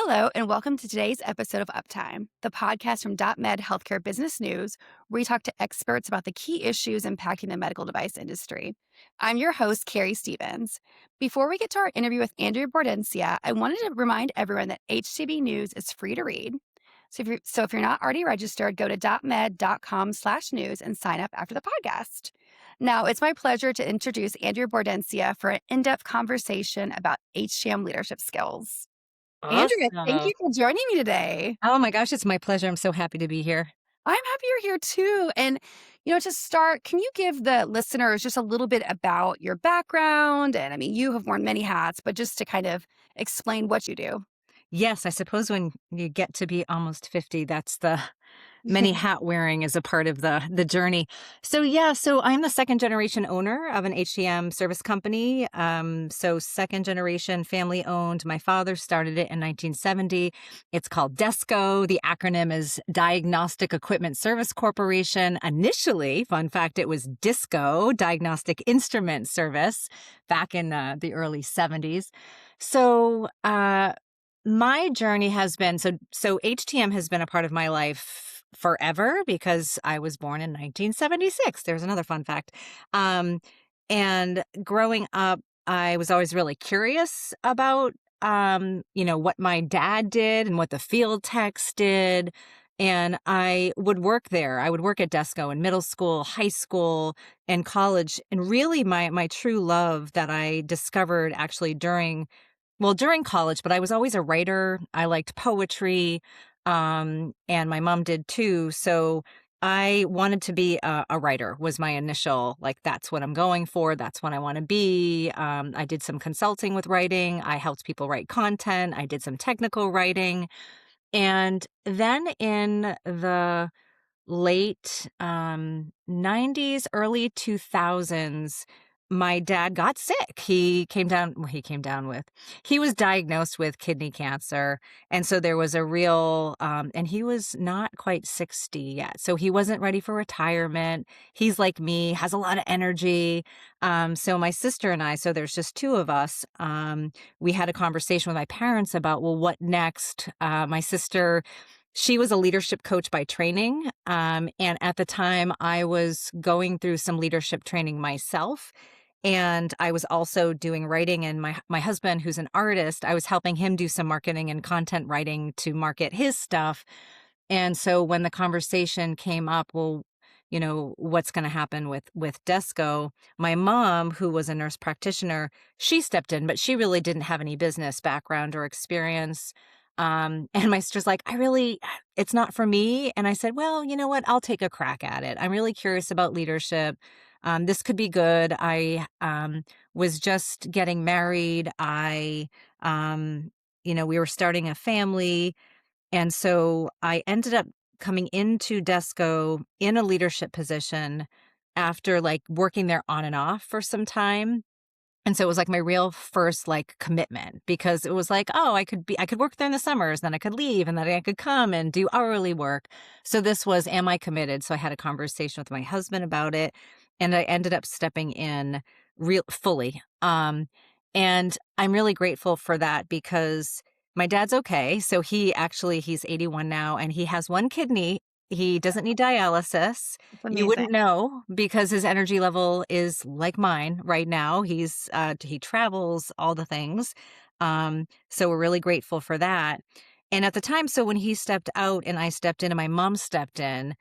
Hello, and welcome to today's episode of Uptime, the podcast from .med Healthcare Business News, where we talk to experts about the key issues impacting the medical device industry. I'm your host, Carrie Stevens. Before we get to our interview with Andrea Bordenca, I wanted to remind everyone that HTB News is free to read. So if you're not already registered, go to .med.com/news and sign up after the podcast. Now, it's my pleasure to introduce Andrea Bordenca for an in-depth conversation about HTM leadership skills. Andrea, thank Awesome. you for joining me today. Oh my gosh, it's my pleasure. I'm so happy to be here. I'm happy you're here too. And, to start, can you give the listeners just a little bit about your background? And I mean, you have worn many hats, but just to kind of explain what you do. Yes, I suppose when you get to be almost 50, that's the many hat wearing is a part of the journey. So I'm the second generation owner of an HTM service company. So second generation family owned. My father started it in 1970. It's called DESCO. The acronym is Diagnostic Equipment Service Corporation. Initially, fun fact, it was DISCO, Diagnostic Instrument Service, back in the early 70s. So my journey has been so HTM has been a part of my life forever because I was born in 1976. There's another fun fact. And growing up, I was always really curious about what my dad did and what the field techs did. And I would work there. I would work at Desco in middle school, high school, and college. And really my true love that I discovered actually during college, but I was always a writer. I liked poetry, and my mom did too. So I wanted to be a writer was my initial, like, that's what I'm going for. That's what I want to be. I did some consulting with writing. I helped people write content. I did some technical writing. And then in the late 90s, early 2000s, my dad got sick. He was diagnosed with kidney cancer. And so there was a real, and he was not quite 60 yet. So he wasn't ready for retirement. He's like me, has a lot of energy. So my sister and I, so there's just two of us, we had a conversation with my parents about, well, what next? My sister, she was a leadership coach by training. And at the time, I was going through some leadership training myself. And I was also doing writing. And my husband, who's an artist, I was helping him do some marketing and content writing to market his stuff. And so when the conversation came up, well, what's going to happen with Desco, my mom, who was a nurse practitioner, she stepped in, but she really didn't have any business background or experience. And my sister's like, it's not for me. And I said, well, you know what? I'll take a crack at it. I'm really curious about leadership. This could be good. I was just getting married. We were starting a family. And so I ended up coming into Desco in a leadership position after like working there on and off for some time. And so it was like my real first like commitment, because it was like, oh, I could work there in the summers, then I could leave, and then I could come and do hourly work. So this was, am I committed? So I had a conversation with my husband about it, and I ended up stepping in real fully. And I'm really grateful for that because my dad's okay. So he's 81 now, and he has one kidney. He doesn't need dialysis. It's You amazing. wouldn't know because his energy level is like mine right now. He travels, all the things. So we're really grateful for that. And at the time, so when he stepped out and I stepped in and my mom stepped in,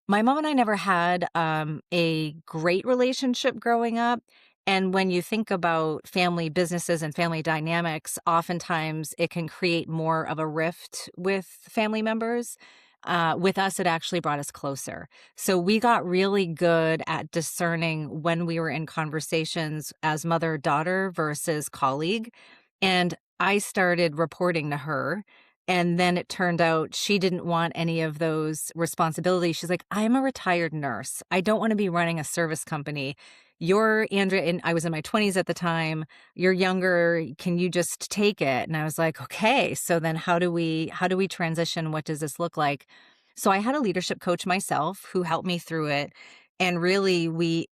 my mom and I never had a great relationship growing up. And when you think about family businesses and family dynamics, oftentimes it can create more of a rift with family members. With us, it actually brought us closer. So we got really good at discerning when we were in conversations as mother-daughter versus colleague. And I started reporting to her. And then it turned out she didn't want any of those responsibilities. She's like, I'm a retired nurse. I don't want to be running a service company. You're Andrea, and I was in my 20s at the time. You're younger. Can you just take it? And I was like, okay. So then how do we transition? What does this look like? So I had a leadership coach myself who helped me through it. And really we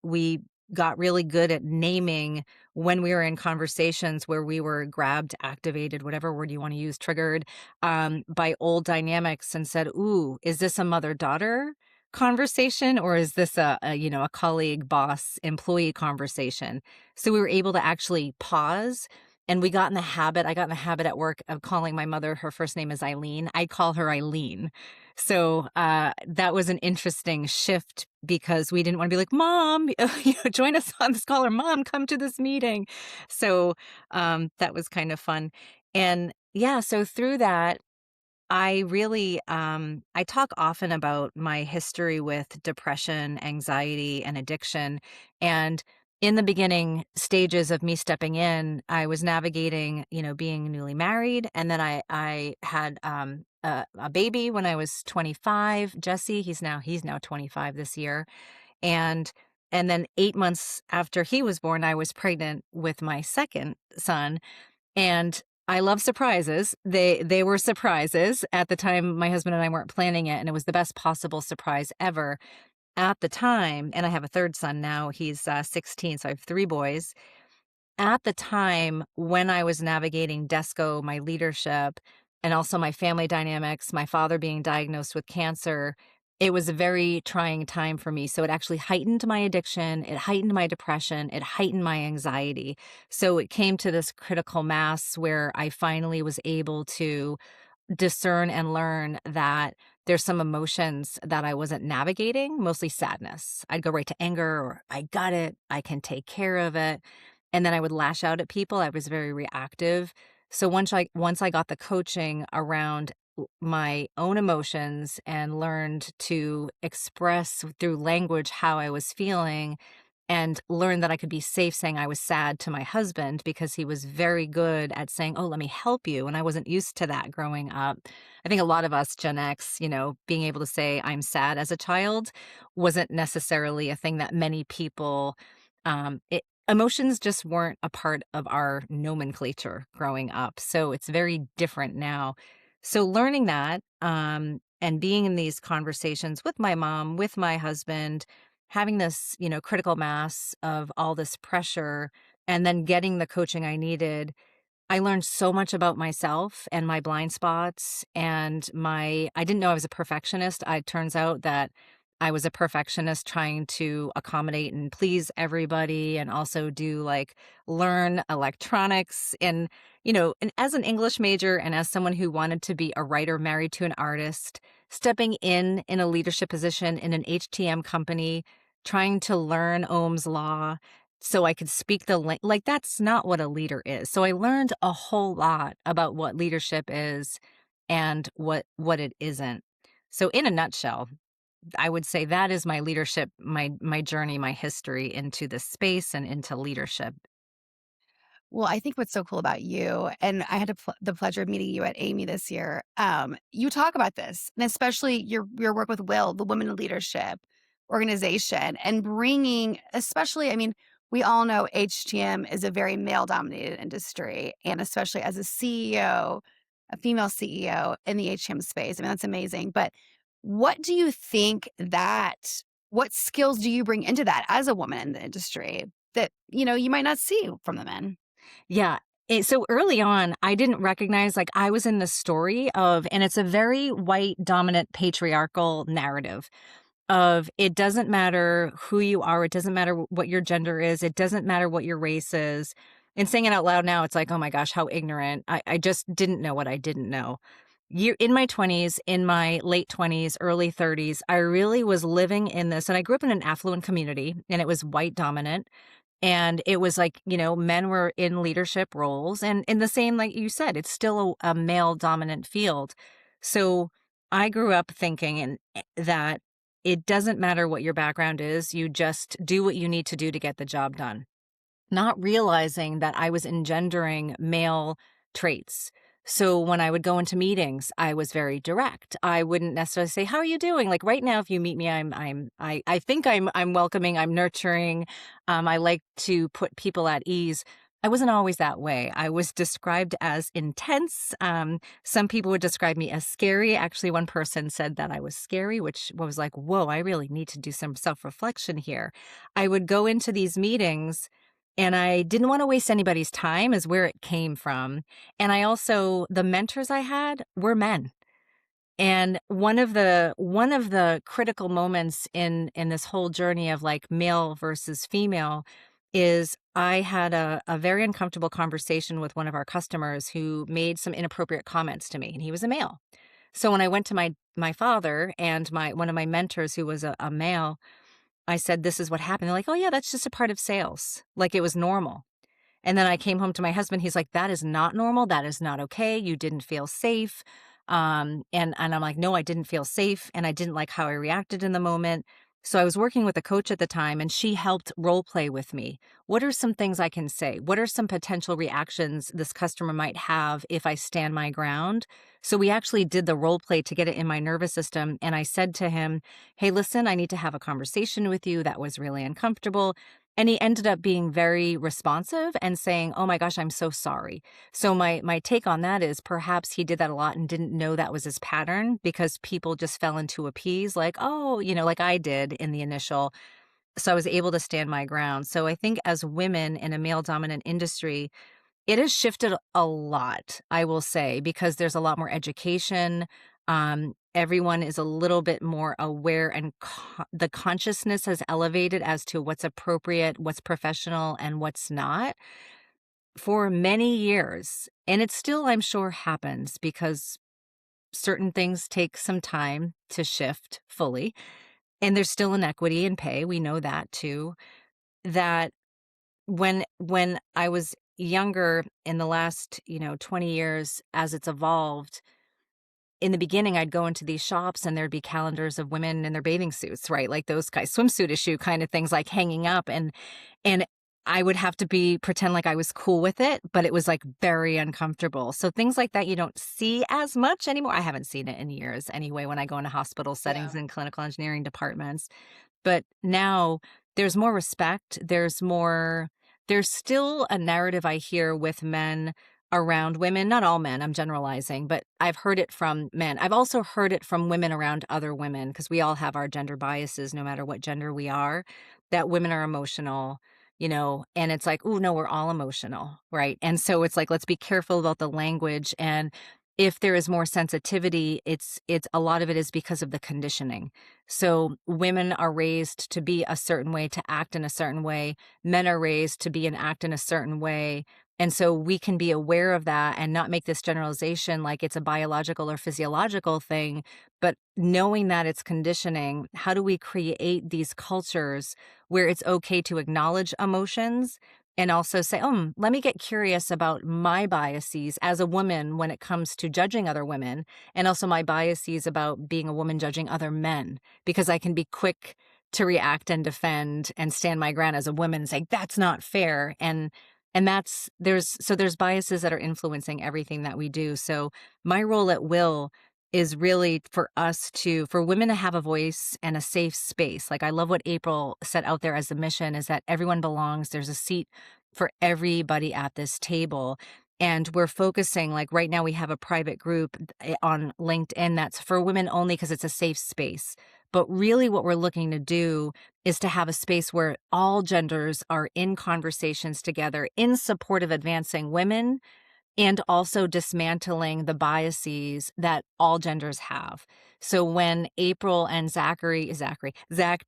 got really good at naming when we were in conversations where we were grabbed, activated, whatever word you want to use, triggered by old dynamics and said, "Ooh, is this a mother-daughter conversation or is this a colleague, boss, employee conversation?" So we were able to actually pause, and I got in the habit at work of calling my mother, her first name is Eileen. I call her Eileen. So that was an interesting shift because we didn't want to be like, "Mom, join us on this call," or "Mom, come to this meeting." So that was kind of fun. And yeah, so through that, I talk often about my history with depression, anxiety, and addiction. And in the beginning stages of me stepping in, I was navigating, being newly married. And then I had a baby when I was 25, Jesse. He's now 25 this year. And and then 8 months after he was born, I was pregnant with my second son, and I love surprises. They were surprises. At the time, my husband and I weren't planning it, and it was the best possible surprise ever at the time. And I have a third son now. He's 16, so I have 3 boys. At the time when I was navigating DESCO, my leadership, and also my family dynamics, my father being diagnosed with cancer, it was a very trying time for me. So it actually heightened my addiction, it heightened my depression, it heightened my anxiety. So it came to this critical mass where I finally was able to discern and learn that there's some emotions that I wasn't navigating, mostly sadness. I'd go right to anger or I got it, I can take care of it. And then I would lash out at people. I was very reactive. So once I got the coaching around my own emotions and learned to express through language how I was feeling, and learned that I could be safe saying I was sad to my husband because he was very good at saying, "Oh, let me help you." And I wasn't used to that growing up. I think a lot of us Gen X, being able to say I'm sad as a child wasn't necessarily a thing that many people emotions just weren't a part of our nomenclature growing up. So it's very different now. So learning that and being in these conversations with my mom, with my husband, having this, critical mass of all this pressure and then getting the coaching I needed, I learned so much about myself and my blind spots and I didn't know I was a perfectionist. It turns out that I was a perfectionist trying to accommodate and please everybody and also learn electronics and as an English major and as someone who wanted to be a writer married to an artist, stepping in a leadership position in an HTM company, trying to learn Ohm's law so I could speak that's not what a leader is. So I learned a whole lot about what leadership is and what it isn't. So in a nutshell, I would say that is my leadership, my journey, my history into this space and into leadership. Well, I think what's so cool about you, and I had the pleasure of meeting you at Amy this year. You talk about this, and especially your work with Will, the Women in Leadership organization, and bringing, especially, I mean, we all know HTM is a very male dominated industry, and especially as a CEO, a female CEO in the HTM space. I mean, that's amazing. But what do you think what skills do you bring into that as a woman in the industry that, you might not see from the men? Yeah. So early on, I didn't recognize I was in the story of, and it's a very white dominant patriarchal narrative of it doesn't matter who you are, it doesn't matter what your gender is, it doesn't matter what your race is. And saying it out loud now, it's like, oh my gosh, how ignorant. I just didn't know what I didn't know. In my 20s, in my late 20s, early 30s, I really was living in this. And I grew up in an affluent community and it was white dominant. And it was men were in leadership roles. And in the same, like you said, it's still a male dominant field. So I grew up thinking that it doesn't matter what your background is, you just do what you need to do to get the job done, not realizing that I was engendering male traits. So when I would go into meetings, I was very direct. I wouldn't necessarily say, "How are you doing?" Like right now, if you meet me, I think I'm welcoming, I'm nurturing. I like to put people at ease. I wasn't always that way. I was described as intense. Some people would describe me as scary. Actually, one person said that I was scary, which was like, whoa, I really need to do some self reflection here. I would go into these meetings and I didn't want to waste anybody's time, is where it came from. And I also, the mentors I had were men. And one of the critical moments in this whole journey of like male versus female is I had a very uncomfortable conversation with one of our customers who made some inappropriate comments to me, and he was a male. So when I went to my father and my one of my mentors who was a male, I said, "This is what happened." They're like, "Oh yeah, that's just a part of sales." Like it was normal. And then I came home to my husband, he's like, "That is not normal, that is not okay, you didn't feel safe." And I'm like, "No, I didn't feel safe, and I didn't like how I reacted in the moment." So I was working with a coach at the time, and she helped role play with me. What are some things I can say? What are some potential reactions this customer might have if I stand my ground? So we actually did the role play to get it in my nervous system, and I said to him, "Hey, listen, I need to have a conversation with you. That was really uncomfortable." And he ended up being very responsive and saying, "Oh my gosh, I'm so sorry." So my take on that is perhaps he did that a lot and didn't know that was his pattern because people just fell into appease like, "Oh," like I did in the initial. So I was able to stand my ground. So I think as women in a male dominant industry, it has shifted a lot, I will say, because there's a lot more education. Everyone is a little bit more aware, and the consciousness has elevated as to what's appropriate, what's professional, and what's not for many years. And it still, I'm sure, happens because certain things take some time to shift fully. And there's still inequity in pay. We know that too. That when I was younger in the last, 20 years as it's evolved, in the beginning, I'd go into these shops and there'd be calendars of women in their bathing suits, right? Like those guys swimsuit issue kind of things like hanging up and I would have to pretend like I was cool with it, but it was like very uncomfortable. So things like that you don't see as much anymore. I haven't seen it in years anyway when I go into hospital settings Yeah. and clinical engineering departments. But now there's more respect, there's still a narrative I hear with men around women, not all men, I'm generalizing, but I've heard it from men. I've also heard it from women around other women because we all have our gender biases no matter what gender we are, that women are emotional, and it's like, "Oh, no, we're all emotional," right? And so it's like, let's be careful about the language, and if there is more sensitivity, it's a lot of it is because of the conditioning. So women are raised to be a certain way, to act in a certain way. Men are raised to be and act in a certain way. And so we can be aware of that and not make this generalization like it's a biological or physiological thing, but knowing that it's conditioning, how do we create these cultures where it's okay to acknowledge emotions and also say, let me get curious about my biases as a woman when it comes to judging other women, and also my biases about being a woman judging other men, because I can be quick to react and defend and stand my ground as a woman and say, that's not fair. And there's biases that are influencing everything that we do. So my role at Will is really for women to have a voice and a safe space. Like I love what April set out there as the mission is that everyone belongs. There's a seat for everybody at this table. And we're focusing, like right now we have a private group on LinkedIn that's for women only because it's a safe space. But really what we're looking to do is to have a space where all genders are in conversations together in support of advancing women and also dismantling the biases that all genders have. So when April and Zach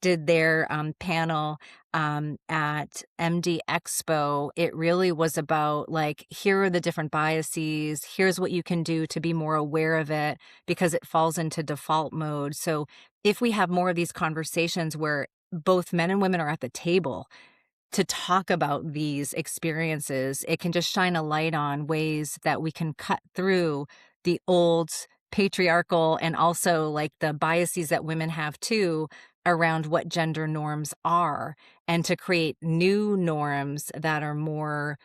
did their panel at MD Expo, it really was about like, here are the different biases. Here's what you can do to be more aware of it because it falls into default mode. So if we have more of these conversations where both men and women are at the table to talk about these experiences, it can just shine a light on ways that we can cut through the old patriarchal and also like the biases that women have too around what gender norms are, and to create new norms that are more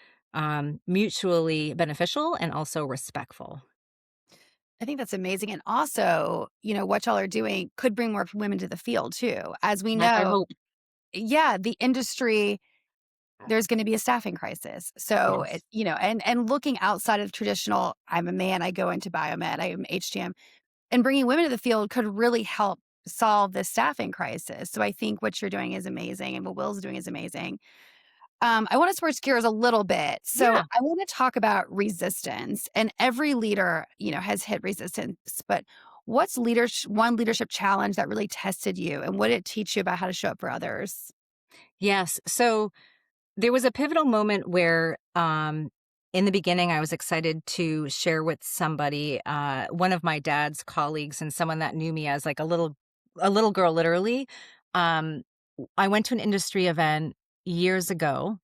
mutually beneficial and also respectful. I think that's amazing. And also, what y'all are doing could bring more women to the field too. As we That's our know, hope. yeah, the industry there's gonna be a staffing crisis. So, Yes. and looking outside of traditional, "I'm a man, I go into biomed, I am HTM," and bringing women to the field could really help solve this staffing crisis. So I think what you're doing is amazing and what Will's doing is amazing. I wanna switch gears a little bit. So Yeah. I wanna talk about resistance, and every leader, has hit resistance, but what's one leadership challenge that really tested you, and what did it teach you about how to show up for others? Yes. So there was a pivotal moment where, in the beginning, I was excited to share with somebody, one of my dad's colleagues and someone that knew me as like a little girl, literally. Um, I went to an industry event years ago,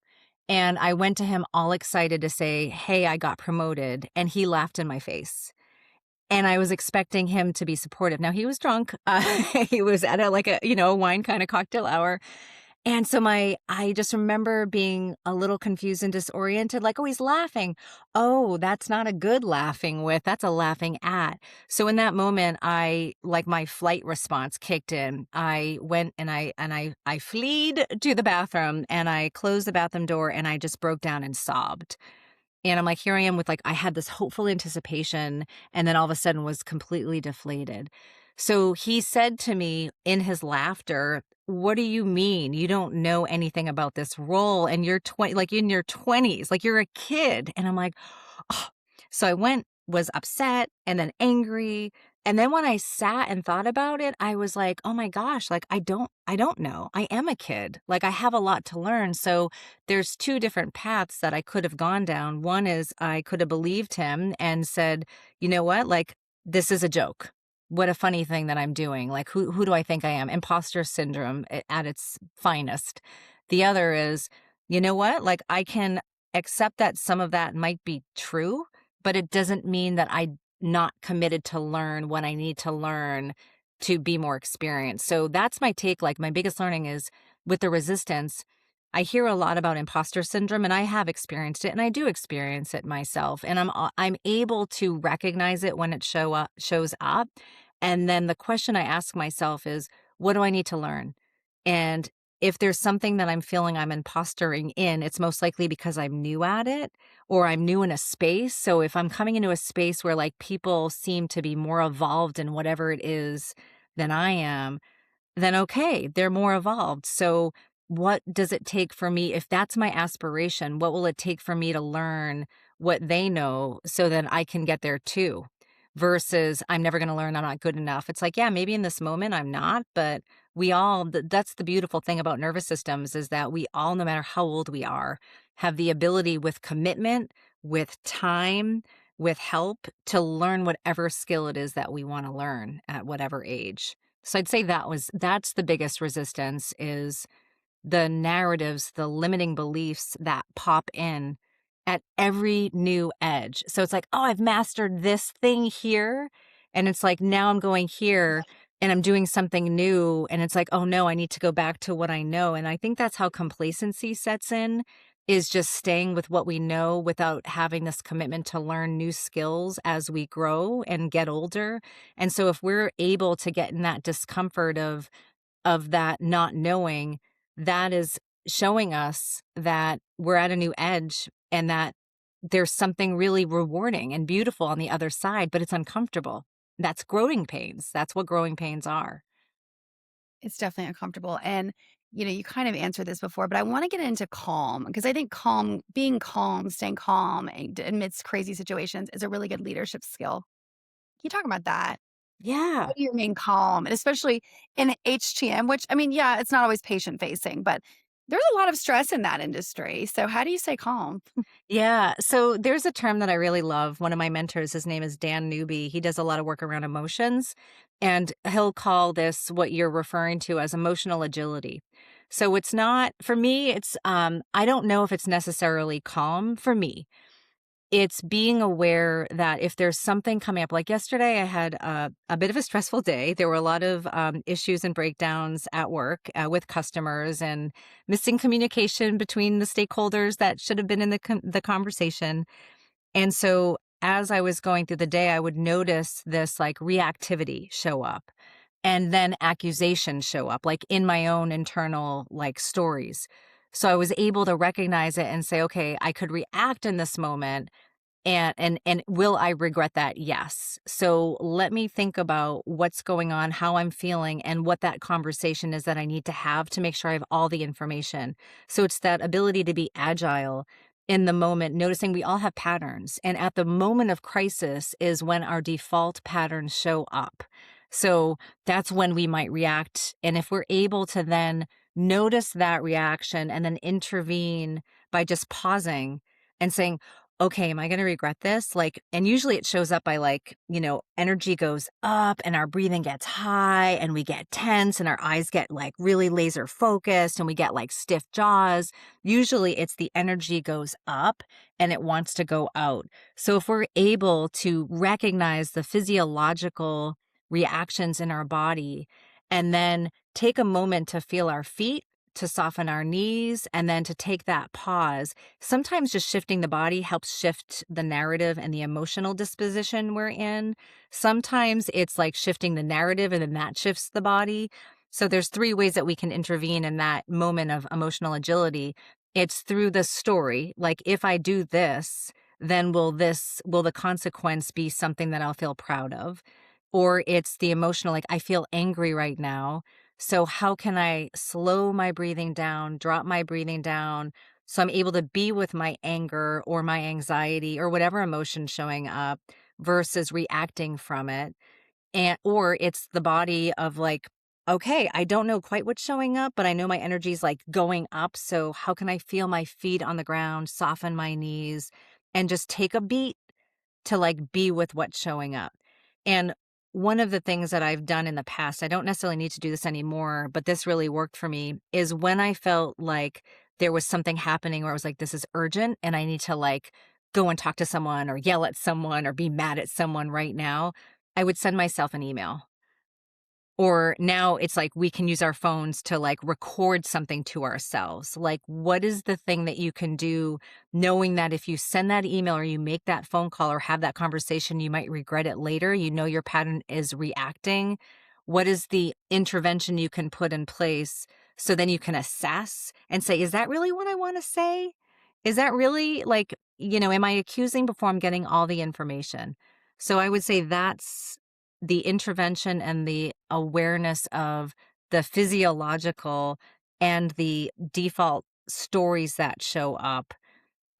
and I went to him all excited to say, "Hey, I got promoted," and he laughed in my face. And I was expecting him to be supportive. Now he was drunk. He was at a wine kind of cocktail hour, and so I just remember being a little confused and disoriented, like, "Oh, he's laughing. Oh, that's not a good laughing with, that's a laughing at." So in that moment, my flight response kicked in. I went and I fleed to the bathroom, and I closed the bathroom door, and I just broke down and sobbed. And I'm like, here I am with I had this hopeful anticipation, and then all of a sudden was completely deflated. So he said to me in his laughter, "What do you mean? You don't know anything about this role and you're 20, like in your 20s, like you're a kid." And I'm like, oh. So I was upset and then angry. And then when I sat and thought about it, I was like, oh my gosh, like I don't know. I am a kid. Like I have a lot to learn. So there's two different paths that I could have gone down. One is I could have believed him and said, you know what? Like, this is a joke. What a funny thing that I'm doing. Like, who do I think I am? Imposter syndrome at its finest. The other is, you know what? Like, I can accept that some of that might be true, but it doesn't mean that I'm not committed to learn what I need to learn to be more experienced. So that's my take. Like, my biggest learning is with the resistance. I hear a lot about imposter syndrome, and I have experienced it, and I do experience it myself. And I'm able to recognize it when it shows up. And then the question I ask myself is, what do I need to learn? And if there's something that I'm feeling I'm impostering in, it's most likely because I'm new at it or I'm new in a space. So if I'm coming into a space where like people seem to be more evolved in whatever it is than I am, then okay, they're more evolved. So what does it take for me? If that's my aspiration, what will it take for me to learn what they know so that I can get there too? Versus I'm never going to learn, I'm not good enough. It's like, yeah, maybe in this moment I'm not, but that's the beautiful thing about nervous systems is that we all, no matter how old we are, have the ability with commitment, with time, with help to learn whatever skill it is that we want to learn at whatever age. So I'd say that's the biggest resistance is the narratives, the limiting beliefs that pop in at every new edge. So it's like, "Oh, I've mastered this thing here." And it's like, now I'm going here and I'm doing something new. And it's like, "Oh no, I need to go back to what I know." And I think that's how complacency sets in is just staying with what we know without having this commitment to learn new skills as we grow and get older. And so if we're able to get in that discomfort of that not knowing, that is showing us that we're at a new edge and that there's something really rewarding and beautiful on the other side, but it's uncomfortable. That's growing pains. That's what growing pains are. It's definitely uncomfortable, and, you kind of answered this before, but I wanna get into calm because I think being calm, staying calm and amidst crazy situations is a really good leadership skill. Can you talk about that? How Yeah. do you remain calm? And especially in HTM, which, I mean, yeah, it's not always patient facing, but there's a lot of stress in that industry. So how do you stay calm? Yeah. So there's a term that I really love. One of my mentors, his name is Dan Newby. He does a lot of work around emotions, and he'll call this what you're referring to as emotional agility. So it's not, for me, I don't know if it's necessarily calm for me. It's being aware that if there's something coming up, like yesterday, I had a bit of a stressful day. There were a lot of issues and breakdowns at work with customers and missing communication between the stakeholders that should have been in the conversation. And so as I was going through the day, I would notice this like reactivity show up and then accusations show up, like in my own internal like stories. So I was able to recognize it and say, okay, I could react in this moment, and will I regret that? Yes. So let me think about what's going on, how I'm feeling, and what that conversation is that I need to have to make sure I have all the information. So it's that ability to be agile in the moment, noticing we all have patterns. And at the moment of crisis is when our default patterns show up. So that's when we might react. And if we're able to then notice that reaction and then intervene by just pausing and saying, okay, am I going to regret this? Like, and usually it shows up by like, energy goes up and our breathing gets high and we get tense and our eyes get like really laser focused and we get like stiff jaws. Usually it's the energy goes up and it wants to go out. So if we're able to recognize the physiological reactions in our body and then take a moment to feel our feet, to soften our knees, and then to take that pause. Sometimes just shifting the body helps shift the narrative and the emotional disposition we're in. Sometimes it's like shifting the narrative and then that shifts the body. So there's three ways that we can intervene in that moment of emotional agility. It's through the story. Like, if I do this, then will the consequence be something that I'll feel proud of? Or it's the emotional, like, I feel angry right now. So how can I slow my breathing down, drop my breathing down, so I'm able to be with my anger or my anxiety or whatever emotion showing up versus reacting from it? And or it's the body of like, okay, I don't know quite what's showing up, but I know my energy's like going up. So how can I feel my feet on the ground, soften my knees, and just take a beat to like be with what's showing up? And one of the things that I've done in the past, I don't necessarily need to do this anymore, but this really worked for me, is when I felt like there was something happening where I was like, this is urgent and I need to like go and talk to someone or yell at someone or be mad at someone right now, I would send myself an email. Or now it's like we can use our phones to like record something to ourselves. Like, what is the thing that you can do knowing that if you send that email or you make that phone call or have that conversation, you might regret it later? You know your pattern is reacting. What is the intervention you can put in place so then you can assess and say, is that really what I want to say? Is that really like, am I accusing before I'm getting all the information? So I would say that's the intervention and the awareness of the physiological and the default stories that show up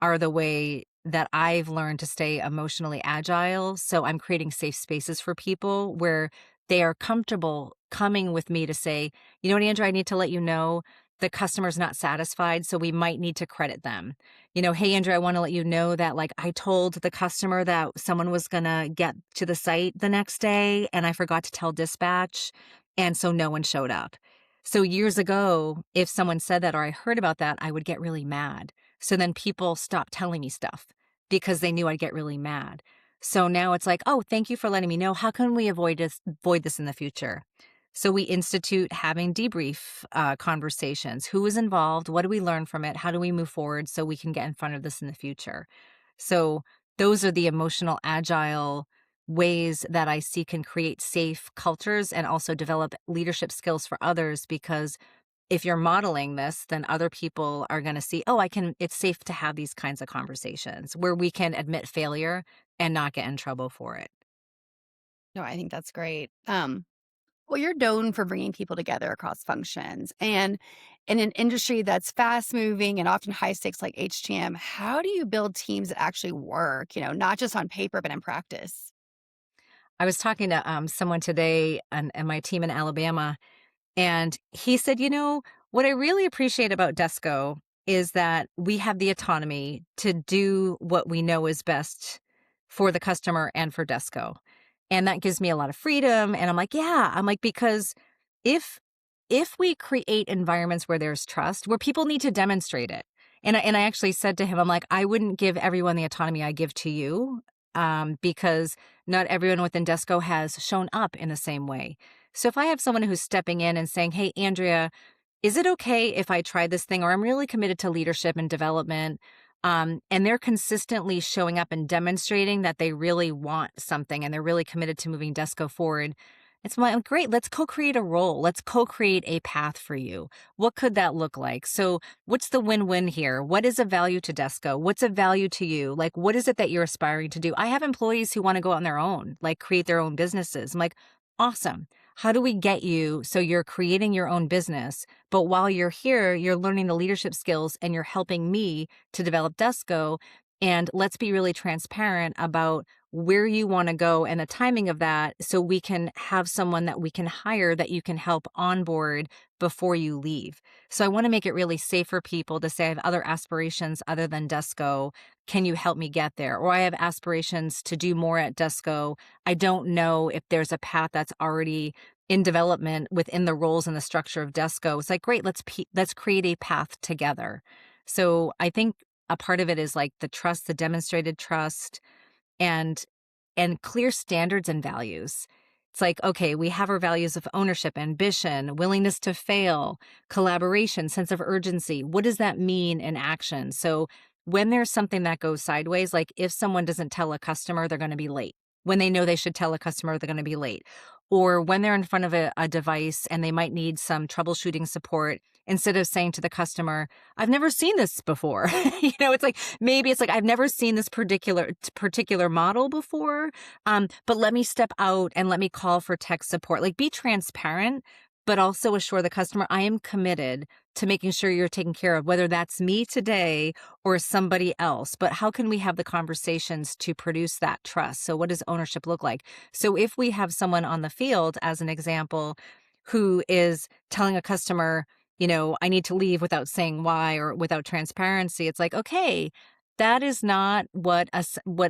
are the way that I've learned to stay emotionally agile. So I'm creating safe spaces for people where they are comfortable coming with me to say, you know what, Andrew, I need to let you know the customer's not satisfied, so we might need to credit them. Hey, Andrew, I want to let you know that like I told the customer that someone was going to get to the site the next day and I forgot to tell dispatch. And so no one showed up. So years ago, if someone said that or I heard about that, I would get really mad. So then people stopped telling me stuff because they knew I'd get really mad. So now it's like, oh, thank you for letting me know. How can we avoid this in the future? So we institute having debrief conversations. Who was involved? What do we learn from it? How do we move forward so we can get in front of this in the future? So those are the emotional, agile ways that I see can create safe cultures and also develop leadership skills for others, because if you're modeling this, then other people are going to see, oh, it's safe to have these kinds of conversations where we can admit failure and not get in trouble for it. No, I think that's great. Well, you're known for bringing people together across functions. And in an industry that's fast moving and often high stakes like HTM, how do you build teams that actually work, not just on paper, but in practice? I was talking to someone today and my team in Alabama, and he said, what I really appreciate about Desco is that we have the autonomy to do what we know is best for the customer and for Desco. And that gives me a lot of freedom. And I'm like, yeah, because if we create environments where there's trust, where people need to demonstrate it. And I actually said to him, I'm like, I wouldn't give everyone the autonomy I give to you, because not everyone within Desco has shown up in the same way. So if I have someone who's stepping in and saying, hey, Andrea, is it okay if I try this thing? Or I'm really committed to leadership and development. And they're consistently showing up and demonstrating that they really want something and they're really committed to moving Desco forward. It's like, great, let's co-create a role. Let's co-create a path for you. What could that look like? So what's the win-win here? What is a value to Desco? What's a value to you? Like, what is it that you're aspiring to do? I have employees who want to go out on their own, like create their own businesses. I'm like, awesome. How do we get you so you're creating your own business, but while you're here, you're learning the leadership skills and you're helping me to develop Desco. And let's be really transparent about where you want to go and the timing of that so we can have someone that we can hire that you can help onboard before you leave. So I want to make it really safe for people to say, I have other aspirations other than Desco. Can you help me get there? Or I have aspirations to do more at Desco. I don't know if there's a path that's already in development within the roles and the structure of Desco. It's like, great, let's create a path together. So I think a part of it is like the trust, the demonstrated trust, and clear standards and values. It's like, okay, we have our values of ownership, ambition, willingness to fail, collaboration, sense of urgency. What does that mean in action? So when there's something that goes sideways, like if someone doesn't tell a customer they're going to be late, when they know they should tell a customer they're going to be late, or when they're in front of a device and they might need some troubleshooting support, instead of saying to the customer, I've never seen this before. It's like, maybe it's like, I've never seen this particular model before. But let me step out and let me call for tech support. Like, be transparent, but also assure the customer I am committed to making sure you're taken care of, whether that's me today or somebody else. But how can we have the conversations to produce that trust? So what does ownership look like? So if we have someone on the field, as an example, who is telling a customer, I need to leave without saying why or without transparency, it's like, okay, that is not what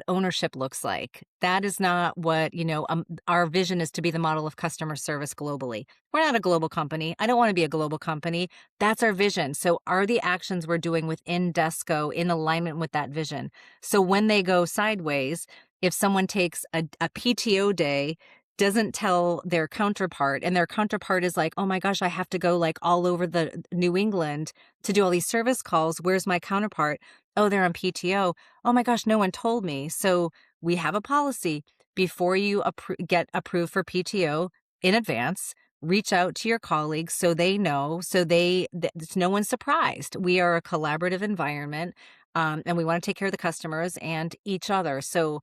ownership looks like. That is not what, our vision is to be the model of customer service globally. We're not a global company. I don't want to be a global company. That's our vision. So are the actions we're doing within Desco in alignment with that vision? So when they go sideways, if someone takes a PTO day, doesn't tell their counterpart, and their counterpart is like, oh my gosh, I have to go like all over the New England to do all these service calls. Where's my counterpart? Oh, they're on PTO. Oh my gosh, no one told me. So we have a policy. Before you get approved for PTO in advance, reach out to your colleagues so they know, no one's surprised. We are a collaborative environment, and we want to take care of the customers and each other. So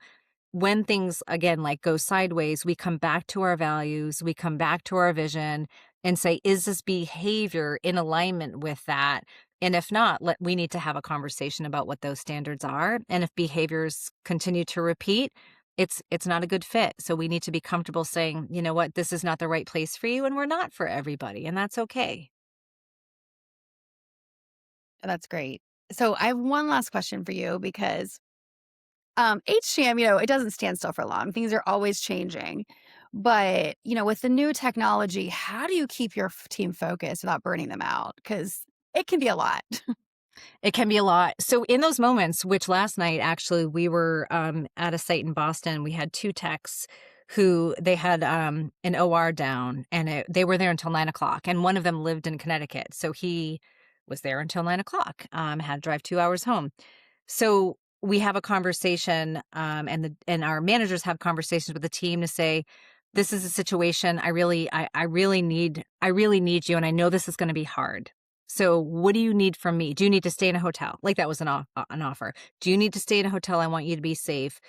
when things, again, like go sideways, we come back to our values, we come back to our vision and say, is this behavior in alignment with that? And if not, we need to have a conversation about what those standards are. And if behaviors continue to repeat, it's not a good fit. So we need to be comfortable saying, you know what, this is not the right place for you, and we're not for everybody, and that's okay. That's great. So I have one last question for you because HTM, it doesn't stand still for long. Things are always changing. But, with the new technology, how do you keep your team focused without burning them out? Because it can be a lot. It can be a lot. So in those moments, which last night, actually, we were at a site in Boston, we had two techs who they had an OR down, and they were there until 9 o'clock. And one of them lived in Connecticut. So he was there until 9 o'clock, had to drive 2 hours home. So we have a conversation, and our managers have conversations with the team to say, this is a situation I really need you, and I know this is going to be hard. So what do you need from me? Do you need to stay in a hotel? Like, that was an offer. Do you need to stay in a hotel? I want you to be safe.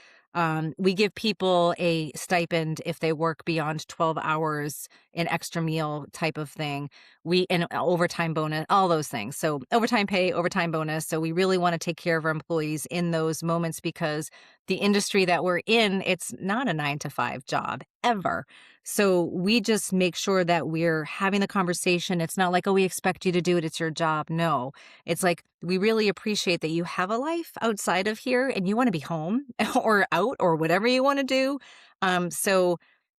We give people a stipend if they work beyond 12 hours, an extra meal type of thing. And overtime bonus, all those things. So overtime pay, overtime bonus. So we really want to take care of our employees in those moments, because the industry that we're in, it's not a 9 to 5 job ever. So we just make sure that we're having the conversation. It's not like, oh, we expect you to do it, it's your job. No, it's like, we really appreciate that you have a life outside of here and you want to be home or out or whatever you want to do. So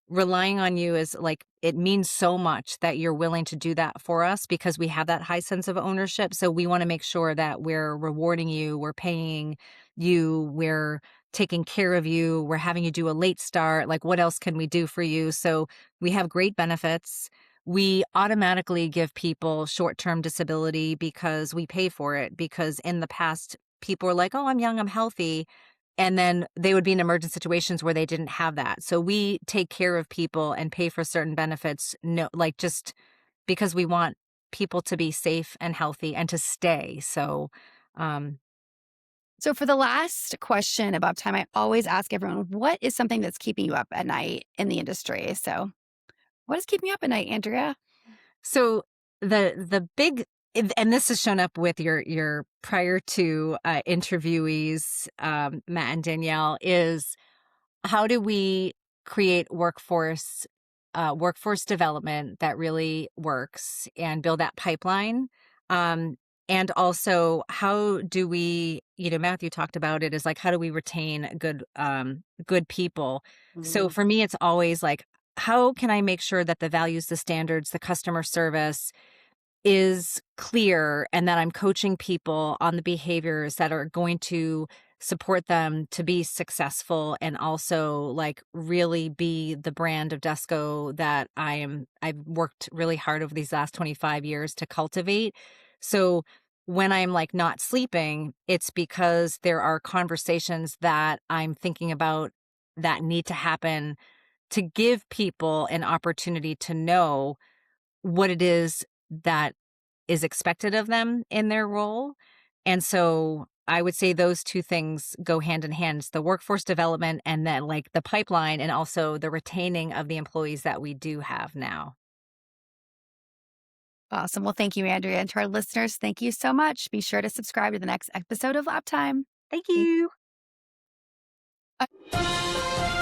relying on you is like, it means so much that you're willing to do that for us, because we have that high sense of ownership. So we want to make sure that we're rewarding you, we're paying you, we're taking care of you, we're having you do a late start. Like, what else can we do for you? So we have great benefits. We automatically give people short-term disability because we pay for it, because in the past, people were like, oh, I'm young, I'm healthy. And then they would be in emergent situations where they didn't have that. So we take care of people and pay for certain benefits, no, like just because we want people to be safe and healthy and to stay. So, um, So, for the last question about time, I always ask everyone, what is something that's keeping you up at night in the industry? So, what is keeping you up at night, Andrea? so the big and this has shown up with your prior to interviewees, Matt and Danielle, is how do we create workforce development that really works and build that pipeline? Um, and also, how do we, Matthew talked about it, is like, how do we retain good people? So for me, it's always like, how can I make sure that the values, the standards, the customer service is clear and that I'm coaching people on the behaviors that are going to support them to be successful and also like really be the brand of Desco that I've worked really hard over these last 25 years to cultivate. So when I'm like not sleeping, it's because there are conversations that I'm thinking about that need to happen to give people an opportunity to know what it is that is expected of them in their role. And so I would say those two things go hand in hand. It's the workforce development and then like the pipeline and also the retaining of the employees that we do have now. Awesome. Well, thank you, Andrea. And to our listeners, thank you so much. Be sure to subscribe to the next episode of Lap Time. Thank Thank you.